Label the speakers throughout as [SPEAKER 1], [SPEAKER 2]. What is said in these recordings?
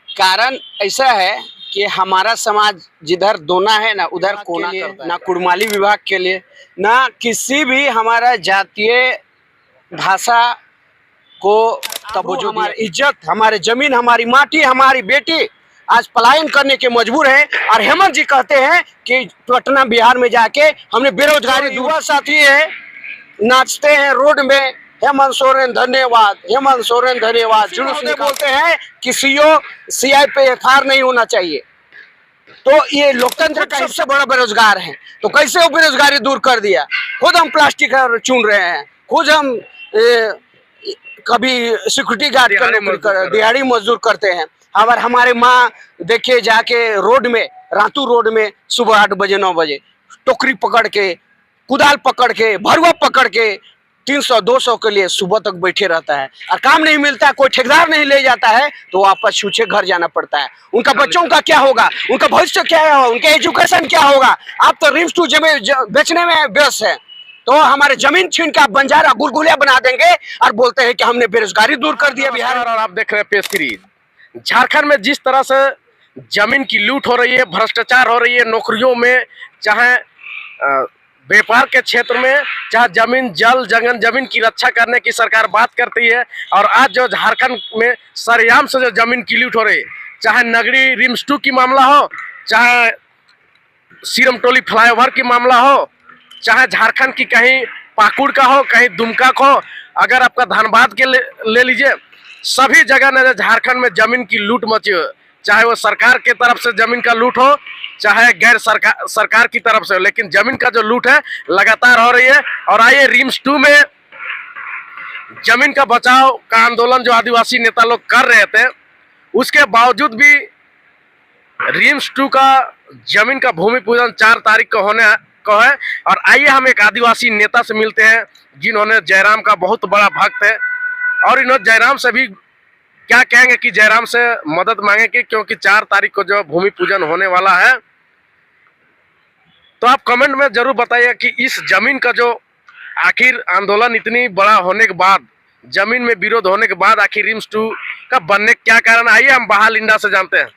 [SPEAKER 1] कारण ऐसा है कि हमारा समाज जिधर दोना है ना उधर कोना करता है। ना कुड़माली विभाग के लिए, ना किसी भी हमारा जातीय भाषा को तवज्जो, हमारी इज्जत, हमारे जमीन, हमारी माटी, हमारी बेटी आज पलायन करने के मजबूर है। और हेमंत जी कहते हैं कि पटना बिहार में जाके हमने बेरोजगारी, युवा साथी है नाचते हैं रोड में, हेमंत सोरेन धन्यवाद, हेमंत सोरेन धन्यवाद, जुलूस बोलते हैं कि सीआई पे एफआईआर नहीं होना चाहिए। तो ये लोकतंत्र का सबसे बड़ा बेरोजगार है, तो कैसे वो बेरोजगारी दूर कर दिया। खुद हम प्लास्टिक चुन रहे हैं, खुद हम कभी सिक्योरिटी गार्ड दिहाड़ी मजदूर करते हैं। और हमारे माँ देखिए जाके रोड में, रातू रोड में सुबह 8 बजे 9 बजे टोकरी पकड़ के, कुदाल पकड़ के, भरुआ पकड़ के 300-200 के लिए सुबह तक बैठे रहता है और काम नहीं मिलता, कोई ठेकेदार नहीं ले जाता है तो वापस छूछे घर जाना पड़ता है। उनका बच्चों का क्या होगा, उनका भविष्य क्या होगा, उनका एजुकेशन क्या होगा। आप तो रिम्स टू जमीन बेचने में व्यस्त है, तो हमारे जमीन छीन के आप बंजारा गुलगुलिया बना देंगे और बोलते हैं कि हमने बेरोजगारी दूर कर दिया बिहार।
[SPEAKER 2] और आप देख रहे हैं पेश सीरीज। झारखंड में जिस तरह से जमीन की लूट हो रही है, भ्रष्टाचार हो रही है, नौकरियों में, चाहे व्यापार के क्षेत्र में, चाहे जमीन जल जंगल, जमीन की रक्षा करने की सरकार बात करती है। और आज जो झारखंड में सरेआम से जो जमीन की लूट हो रही है, चाहे नगरी रिम्स 2 की मामला हो, चाहे सिरमटोली फ्लाईओवर की मामला हो, चाहे झारखंड की कहीं पाकुड़ का हो, कहीं दुमका का हो, अगर आपका धनबाद के ले लीजिए, सभी जगह न झारखंड में जमीन की लूट मची हो। चाहे वो सरकार के तरफ से जमीन का लूट हो, चाहे गैर सरकार की तरफ से हो, लेकिन जमीन का जो लूट है लगातार हो रही है। और आइए रिम्स 2 में जमीन का बचाव का आंदोलन जो आदिवासी नेता लोग कर रहे थे, उसके बावजूद भी रिम्स 2 का जमीन का भूमि पूजन 4 तारीख को होने को है। और आइए हम एक आदिवासी नेता से मिलते हैं जिन्होंने जयराम का बहुत बड़ा भक्त है, और इन्होंने जयराम से भी क्या कहेंगे कि जयराम से मदद मांगेंगे, क्योंकि 4 तारीख को जो भूमि पूजन होने वाला है। तो आप कमेंट में जरूर बताइए कि इस जमीन का जो आखिर आंदोलन इतनी बड़ा होने के बाद, जमीन में विरोध होने के बाद, आखिर रिम्स 2 का बनने का क्या कारण। आइए हम बहाल इंडा से जानते हैं।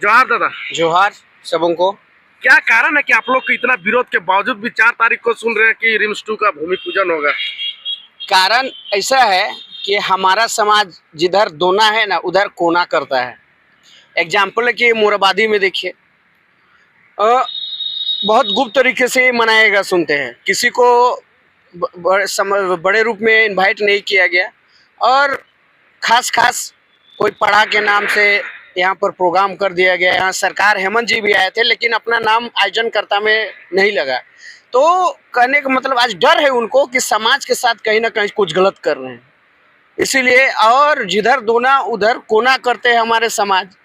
[SPEAKER 2] जोहार दादा।
[SPEAKER 1] जोहार सबों को।
[SPEAKER 2] क्या कारण है कि आप लोग के इतना विरोध के बावजूद भी 4 तारीख को सुन रहे हैं कि रिम्स 2 का भूमि पूजन होगा।
[SPEAKER 1] कारण ऐसा है कि हमारा समाज जिधर दोना है ना उधर कोना करता है। एग्जाम्पल है कि मोराबादी में देखिए, बहुत गुप्त तरीके से मनाएगा, सुनते हैं, किसी को बड़े रूप में इनवाइट नहीं किया गया, और खास कोई पढ़ा के नाम से यहाँ पर प्रोग्राम कर दिया गया। यहाँ सरकार हेमंत जी भी आए थे, लेकिन अपना नाम आयोजनकर्ता में नहीं लगा। तो कहने का मतलब आज डर है उनको कि समाज के साथ कहीं ना कहीं कुछ गलत कर रहे हैं, इसीलिए। और जिधर दोना उधर कोना करते हैं हमारे समाज।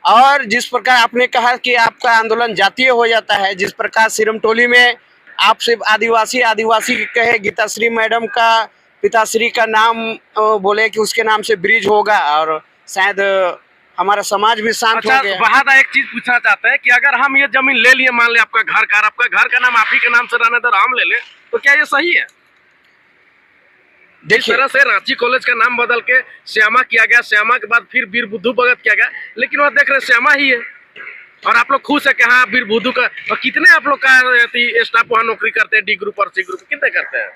[SPEAKER 1] और जिस प्रकार आपने कहा कि आपका आंदोलन जातीय हो जाता है, जिस प्रकार सिरमटोली में आप सिर्फ आदिवासी कहे, गीताश्री मैडम का पिताश्री का नाम बोले कि उसके नाम से ब्रिज होगा, और शायद हमारा समाज भी शांत हो गया।
[SPEAKER 2] वहां एक चीज पूछना चाहते हैं कि अगर हम ये जमीन ले लिए, मान ले आपका घर का नाम आप ही के नाम से रहने दो, हम ले ले, तो क्या ये सही है? जिस तरह से रांची कॉलेज का नाम बदल के श्यामा किया गया, श्यामा के बाद फिर वीर बुद्धू भगत किया गया, लेकिन वह देख रहे श्यामा ही है। और आप लोग खुश है कि हाँ वीर बुद्धू का। और कितने आप लोग का स्टाफ वहाँ नौकरी करते हैं, डी ग्रुप और सी ग्रुप, कितने करते हैं?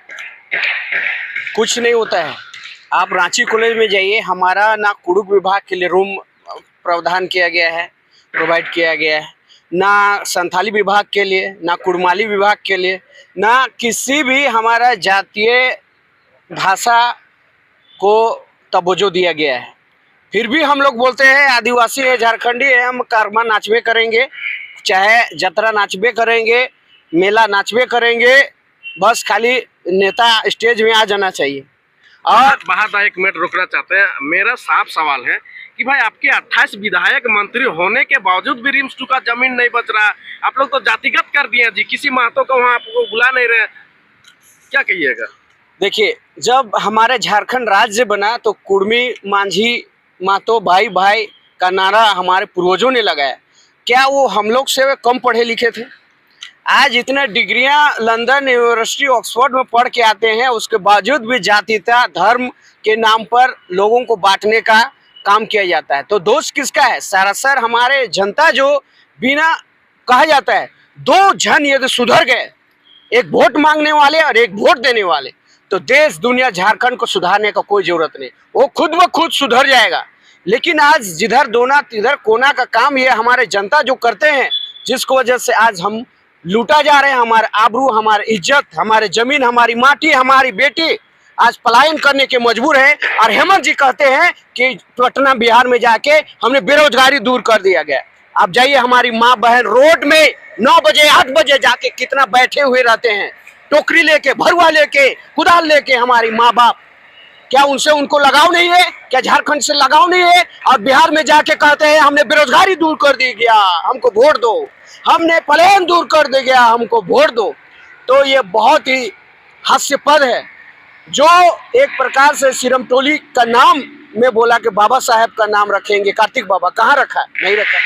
[SPEAKER 1] कुछ नहीं होता है। आप रांची कॉलेज में जाइए, हमारा ना कुड़ुक विभाग के लिए रूम प्रावधान किया गया है, प्रोवाइड किया गया है, ना संथाली विभाग के लिए, ना कुड़माली विभाग के लिए, ना किसी भी हमारा जातीय भाषा को तवज्जो दिया गया है। फिर भी हम लोग बोलते हैं आदिवासी है, झारखंडी है, हम कर्मा नाचबे करेंगे, चाहे जतरा नाचबे करेंगे, मेला नाचबे करेंगे, बस खाली नेता स्टेज में आ जाना चाहिए।
[SPEAKER 2] और बाहर 1 मिनट रुकना चाहते हैं। मेरा साफ सवाल है कि भाई आपके 28 विधायक मंत्री होने के बावजूद भी रिम्स 2 का जमीन नहीं बच रहा। आप लोग तो जातिगत कर दिए जी, किसी महतो को वहाँ आपको बुला नहीं रहे, क्या कहिएगा?
[SPEAKER 1] देखिए, जब हमारे झारखंड राज्य बना तो कुर्मी, मांझी, मातो, भाई भाई का नारा हमारे पूर्वजों ने लगाया। क्या वो हम लोग से कम पढ़े लिखे थे? आज इतने डिग्रियां लंदन यूनिवर्सिटी ऑक्सफोर्ड में पढ़ के आते हैं, उसके बावजूद भी जातीयता धर्म के नाम पर लोगों को बांटने का काम किया जाता है। तो दोष किसका है? सरासर हमारे जनता जो बिना कहा जाता है दो जन यदि सुधर गए, एक वोट मांगने वाले और एक वोट देने वाले, तो देश दुनिया झारखंड को सुधारने का कोई जरूरत नहीं, वो खुद ब खुद सुधर जाएगा। लेकिन आज जिधर दोना तिधर कोना का काम ये हमारे जनता जो करते हैं, जिसको वजह से आज हम लूटा जा रहे हैं, हमारे आबरू, हमारी इज्जत, हमारे जमीन, हमारी माटी, हमारी बेटी आज पलायन करने के मजबूर है। और हेमंत जी कहते हैं कि पटना बिहार में जाके हमने बेरोजगारी दूर कर दिया गया। आप जाइए, हमारी माँ बहन रोड में 9 बजे 8 बजे जाके कितना बैठे हुए रहते हैं, टोकरी लेके, भरुआ लेके, कुदाल लेके। हमारी माँ बाप, क्या उनसे उनको लगाव नहीं है? क्या झारखंड से लगाव नहीं है? और बिहार में जाके कहते हैं हमने बेरोजगारी दूर कर दी गया, हमको वोट दो, हमने पलायन दूर कर दे गया, हमको वोट दो। तो ये बहुत ही हास्यपद है। जो एक प्रकार से सिरमटोली का नाम में बोला कि बाबा साहब का नाम रखेंगे, कार्तिक बाबा, कहाँ रखा? नहीं रखा।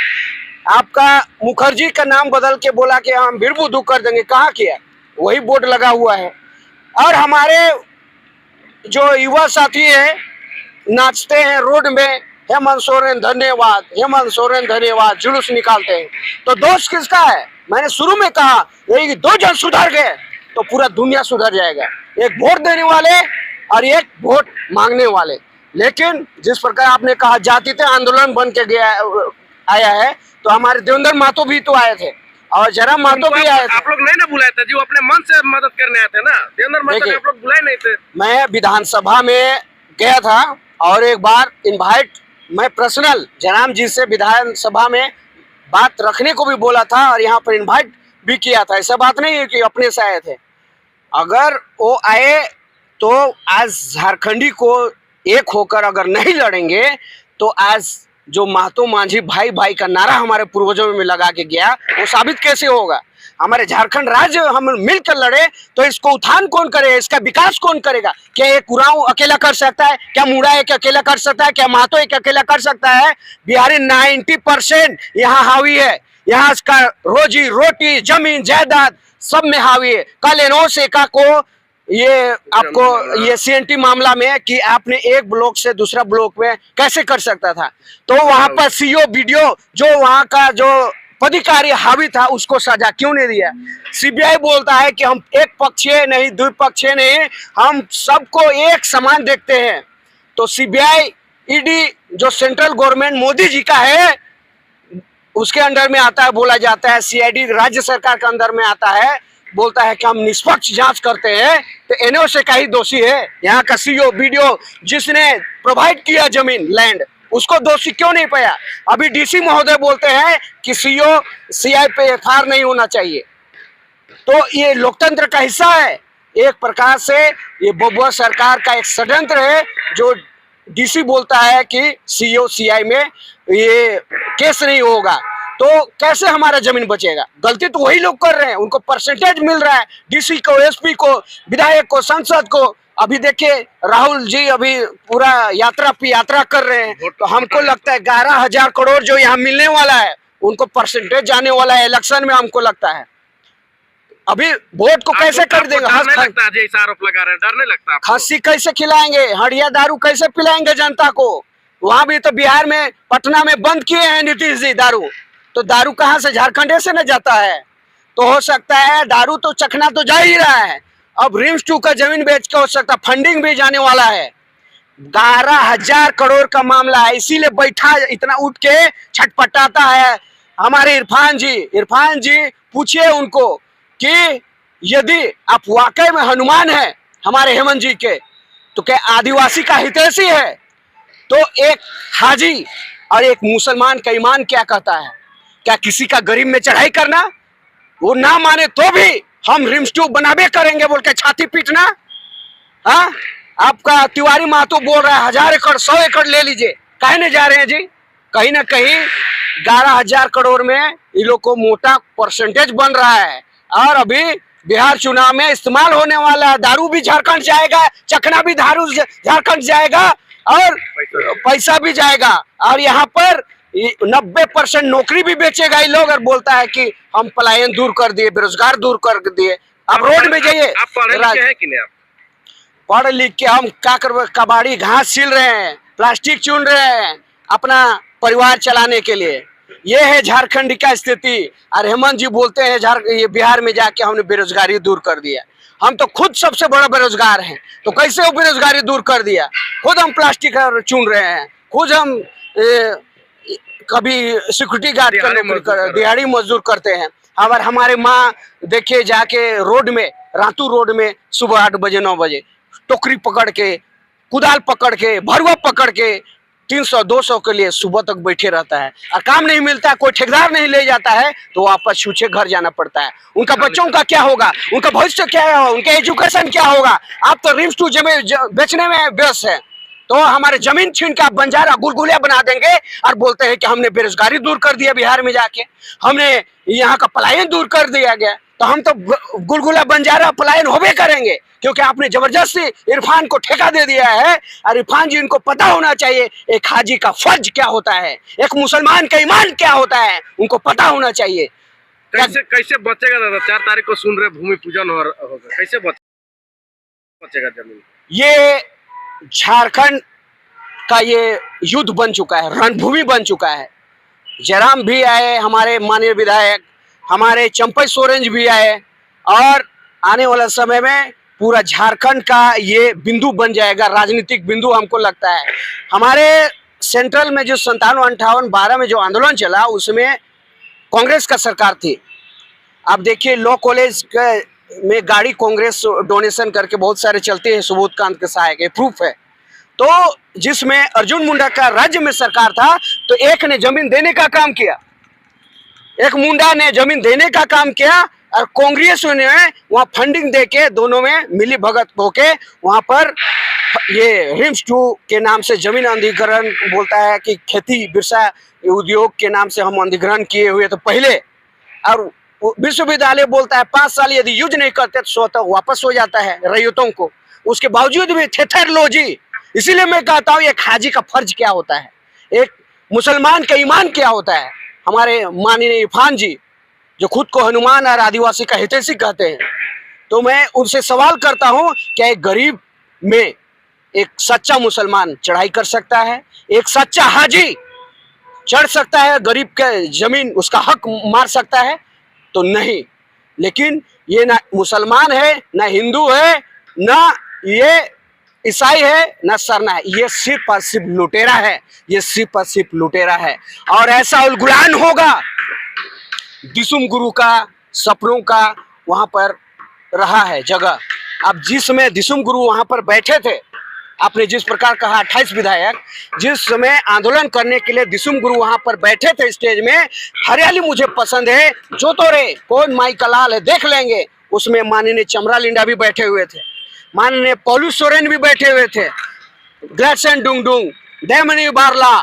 [SPEAKER 1] आपका मुखर्जी का नाम बदल के बोला कि हम बिरबुद्धू कर देंगे, कहाँ किया? वही बोर्ड लगा हुआ है। और हमारे जो युवा साथी है नाचते हैं रोड में, हेमंत सोरेन धन्यवाद, हेमंत सोरेन धन्यवाद, जुलूस निकालते हैं। तो दोष किसका है? मैंने शुरू में कहा यही दो जन सुधर गए तो पूरा दुनिया सुधर जाएगा, एक वोट देने वाले और एक वोट मांगने वाले। लेकिन जिस प्रकार आपने कहा जातीय आंदोलन बन के गया आया है, तो हमारे देवेंद्र महतो भी तो आए थे और जरा महतो भी आए थे।
[SPEAKER 2] आप लोग नहीं ना बुलाए थे, जो अपने मन से मदद करने आए थे ना, देवेंद्र महतो आप लोग बुलाए नहीं थे।
[SPEAKER 1] मैं विधानसभा में गया था और एक बार इनवाइट, मैं पर्सनल जयराम जी से विधानसभा में बात रखने को भी बोला था और यहाँ पर इनवाइट भी किया था। ऐसा बात नहीं है कि अपने से आए थे। अगर वो आए तो आज झारखंडी को एक होकर अगर नहीं लड़ेंगे तो आज जो महतो मांझी भाई भाई का नारा हमारे पूर्वजों में लगा के गया, वो साबित कैसे होगा? हमारे झारखंड राज्य हम मिलकर लड़े तो इसको उत्थान कौन करेगा, इसका विकास कौन करेगा? क्या एक उरांव अकेला कर सकता है? क्या मुड़ा एक अकेला कर सकता है? क्या महतो एक अकेला कर सकता है? बिहारी 90% यहाँ हावी है, यहाँ का रोजी रोटी, जमीन जायदाद सब में हावी है। कल एनोस एका को ये आपको ये सीएनटी मामला में कि आपने एक ब्लॉक से दूसरा ब्लॉक में कैसे कर सकता था, तो वहां पर सीओ वीडियो जो वहां का जो पदाधिकारी हावी था उसको सजा क्यों नहीं दिया? सीबीआई बोलता है कि हम एक पक्षीय नहीं, द्विपक्षीय नहीं, हम सबको एक समान देखते हैं। तो सीबीआई ईडी जो सेंट्रल गवर्नमेंट मोदी जी का है उसके अंडर में आता है, बोला जाता है। सीआईडी राज्य सरकार के अंदर में आता है, बोलता है कि हम निष्पक्ष जांच करते हैं। तो एनओसी का ही दोषी है। यहाँ का सीओ वीडियो जिसने प्रोवाइड किया जमीन लैंड, उसको दोषी क्यों नहीं पाया? अभी डीसी महोदय बोलते हैं कि सीओ सीआई पे एफआईआर नहीं होना चाहिए। तो ये लोकतंत्र का हिस्सा है। एक प्रकार से ये बबुआ सरकार का एक षड्यंत्र है जो डीसी बोलता है कि सीओ सीआई में ये केस नहीं होगा, तो कैसे हमारा जमीन बचेगा? गलती तो वही लोग कर रहे हैं, उनको परसेंटेज मिल रहा है, डीसी को, एसपी को, विधायक को, सांसद को। अभी देखिए राहुल जी अभी पूरा यात्रा कर रहे हैं, तो हमको लगता है 11,000 करोड़ जो यहाँ मिलने वाला है उनको परसेंटेज जाने वाला है इलेक्शन में, हमको लगता है। अभी वोट को कैसे कर देगा?
[SPEAKER 2] आरोप लगा रहे हैं, डर नहीं लगता?
[SPEAKER 1] खस्सी कैसे खिलाएंगे, हड़िया दारू कैसे पिलाएंगे जनता को? वहां भी तो बिहार में, पटना में बंद किए हैं नीतीश जी दारू, तो दारू कहाँ से? झारखंड से न जाता है। तो हो सकता है दारू तो चखना तो जा ही रहा है, अब रिम्स 2 का जमीन बेच के हो सकता है फंडिंग भी जाने वाला है। 11,000 करोड़ का मामला है, इसीलिए बैठा इतना उठ के छटपटाता है हमारे इरफान जी पूछिए उनको कि यदि आप वाकई में हनुमान है हमारे हेमंत जी के, तो क्या आदिवासी का हितैषी है? तो एक हाजी और एक मुसलमान का ईमान क्या कहता है? क्या किसी का गरीब में चढ़ाई करना? वो ना माने तो भी हम रिम्स 2 बनाबे करेंगे बोल के छाती पीटना? हाँ, आपका तिवारी महतो बोल रहा है 1000 एकड़ 100 एकड़ ले लीजिए, काहे नहीं जा रहे हैं जी? कहीं ना कहीं 11,000 करोड़ में ये लोग को मोटा परसेंटेज बन रहा है। और अभी बिहार चुनाव में इस्तेमाल होने वाला है, दारू भी झारखंड जाएगा, चखना भी दारू झारखंड जाएगा और पैसा भी जाएगा। और यहाँ पर 90% नौकरी भी बेचेगा ये लोग और बोलता है कि हम पलायन दूर कर दिए, बेरोजगार दूर कर दिए। आप रोड में जाइए,
[SPEAKER 2] आप पढ़े लिखे हैं कि नहीं? आप
[SPEAKER 1] पढ़ लिख के हम क्या कर, कबाड़ी घास छील रहे हैं, प्लास्टिक चुन रहे हैं, अपना परिवार चलाने के लिए। ये है झारखंड का स्थिति। और हेमंत जी बोलते हैं ये बिहार में जाके हमने बेरोजगारी दूर कर दिया। हम तो खुद सबसे बड़ा बेरोजगार हैं, तो कैसे वो बेरोजगारी दूर कर दिया? खुद हम प्लास्टिक चुन रहे हैं, खुद हम कभी सिक्योरिटी गार्ड का नौकरी दिहाड़ी मजदूर करते हैं। और हमारे माँ देखिए जाके रोड में, रातू रोड में सुबह 8 बजे 9 बजे टोकरी पकड़ के, कुदाल पकड़ के, भरुआ पकड़ के 300-200 के लिए सुबह तक बैठे रहता है। और काम नहीं मिलता, कोई ठेकेदार नहीं ले जाता है तो वापस छूछे घर जाना पड़ता है। उनका बच्चों का क्या होगा? उनका भविष्य क्या है? उनके एजुकेशन क्या होगा? आप तो रिम्स टू जमीन बेचने में व्यस्त है, तो हमारे जमीन छीन के आप बंजारा गुलगुलिया बना देंगे और बोलते हैं कि हमने बेरोजगारी दूर कर दिया बिहार में जाके, हमने यहाँ का पलायन दूर कर दिया गया। तो हम तो गुलगुला बंजारा पलायन होबे करेंगे, क्योंकि आपने जबरदस्ती इरफान को ठेका दे दिया है। और इरफान जी, इनको पता होना चाहिए एक हाजी का फर्ज क्या होता है, एक मुसलमान का ईमान क्या होता है, उनको पता होना चाहिए।
[SPEAKER 2] कैसे बचेगा दादा? 4 तारीख को सुन रहे भूमि पूजन होगा, कैसे बचेगा जमीन?
[SPEAKER 1] ये झारखंड का ये युद्ध बन चुका है, रणभूमि बन चुका है। जयराम भी आए, हमारे माननीय विधायक, हमारे चंपई सोरेन भी आए, और आने वाला समय में पूरा झारखंड का ये बिंदु बन जाएगा, राजनीतिक बिंदु हमको लगता है। हमारे सेंट्रल में जो 57-58-12 में जो आंदोलन चला, उसमें कांग्रेस का सरकार थी। आप देखिए लॉ कॉलेज में गाड़ी कांग्रेस डोनेशन करके बहुत सारे चलते हैं, सुबोध कांत के सहायक, ये प्रूफ है। तो जिसमें अर्जुन मुंडा का राज्य में सरकार था, तो एक ने जमीन देने का काम किया, एक मुंडा ने जमीन देने का काम किया, और कांग्रेस ने वहाँ फंडिंग देके दोनों में मिली भगत होके वहाँ पर ये रिम्स 2 के नाम से जमीन अधिग्रहण बोलता है कि खेती बिरसा उद्योग के नाम से हम अधिग्रहण किए हुए तो पहले, और विश्वविद्यालय बोलता है 5 साल यदि यूज नहीं करते तो स्वतः वापस हो जाता है रैयतों को। उसके बावजूद भी थेथर लो जी। इसीलिए मैं कहता हूँ एक हाजी का फर्ज क्या होता है, एक मुसलमान का ईमान क्या होता है। हमारे माननीय इरफान जी जो खुद को हनुमान और आदिवासी का हितैषी कहते हैं, तो मैं उनसे सवाल करता हूँ, क्या एक गरीब में एक सच्चा मुसलमान चढ़ाई कर सकता है? एक सच्चा हाजी चढ़ सकता है गरीब के जमीन, उसका हक मार सकता है? तो नहीं। लेकिन ये ना मुसलमान है, ना हिंदू है, ना ये ईसाई है, ना सरना है, ये सिर्फ और सिर्फ लुटेरा है, ये सिर्फ और सिर्फ लुटेरा है। और ऐसा उलगुलान होगा दिसुम गुरु का सपनों का वहां पर रहा है जगह। अब जिसमें दिसुम गुरु वहां पर बैठे थे, आपने जिस प्रकार कहा 28 विधायक जिस समय आंदोलन करने के लिए दिसुम गुरु वहां पर बैठे थे स्टेज में, हरियाली मुझे पसंद है, जो तो रे कौन माई का लाल है देख लेंगे, उसमें माननीय चमरा लिंडा भी बैठे हुए थे, माननीय पौलू सोरेन भी बैठे हुए थे, ग्लैडसेन डुंगडुंग, देमनी बारला,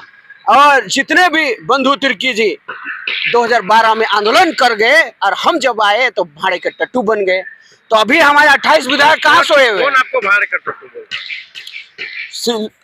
[SPEAKER 1] और जितने भी बंधु तिर्की जी 2012 में आंदोलन कर गए, और हम जब आए तो भाड़े के टट्टू बन गए। तो अभी हमारे 28 विधायक कहाँ सोए हुए?
[SPEAKER 2] कौन आपको भाड़े का टट्टू बोल?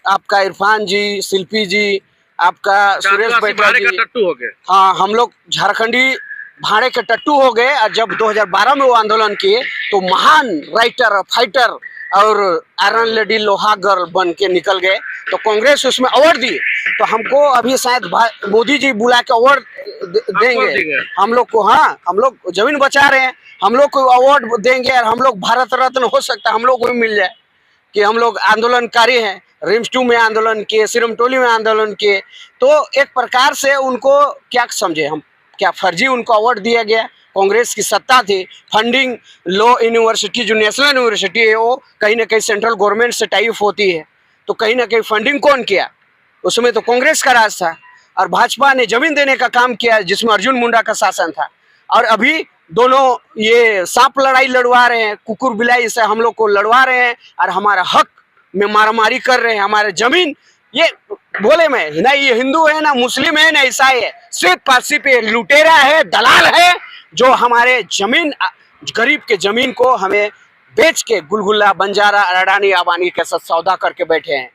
[SPEAKER 1] आपका इरफान जी, शिल्पी जी, आपका सुरेश बैठा जी,
[SPEAKER 2] टट्टू हो गए।
[SPEAKER 1] हाँ, हम लोग झारखंडी भाड़े के टट्टू हो गए। और जब 2012 में वो आंदोलन किए तो महान राइटर, फाइटर और आयरन लेडी लोहा गर्ल बन के निकल गए। तो कांग्रेस उसमें अवार्ड दी, तो हमको अभी शायद मोदी जी बुला के अवार्ड देंगे हम लोग को। हाँ, हम लोग जमीन बचा रहे हैं, हम लोग को अवार्ड देंगे, और हम लोग भारत रत्न हो सकता है हम लोग को भी मिल जाए कि हम लोग आंदोलनकारी हैं। रिम्स 2 में आंदोलन किए, सिरमटोली में आंदोलन किए, तो एक प्रकार से उनको क्या समझे हम, क्या फर्जी उनको अवार्ड दिया गया? कांग्रेस की सत्ता थी, फंडिंग लॉ यूनिवर्सिटी जो नेशनल यूनिवर्सिटी है वो कहीं ना कहीं सेंट्रल गवर्नमेंट से टाई अप होती है, तो कहीं ना कहीं फंडिंग कौन किया? उसमें तो कांग्रेस का राज था। और भाजपा ने जमीन देने का काम किया जिसमें अर्जुन मुंडा का शासन था। और अभी दोनों ये सांप लड़ाई लड़वा रहे हैं, कुकुर बिलाई से हम लोग को लड़वा रहे हैं, और हमारा हक में मारामारी कर रहे हैं। हमारे जमीन, ये बोले मैं ना ये हिंदू है, ना मुस्लिम है, ना ईसाई है, सिर्फ पासी पे लुटेरा है, दलाल है, जो हमारे जमीन, गरीब के जमीन को हमें बेच के गुलगुल्ला, बंजारा, अडानी, अंबानी के साथ सौदा करके बैठे हैं।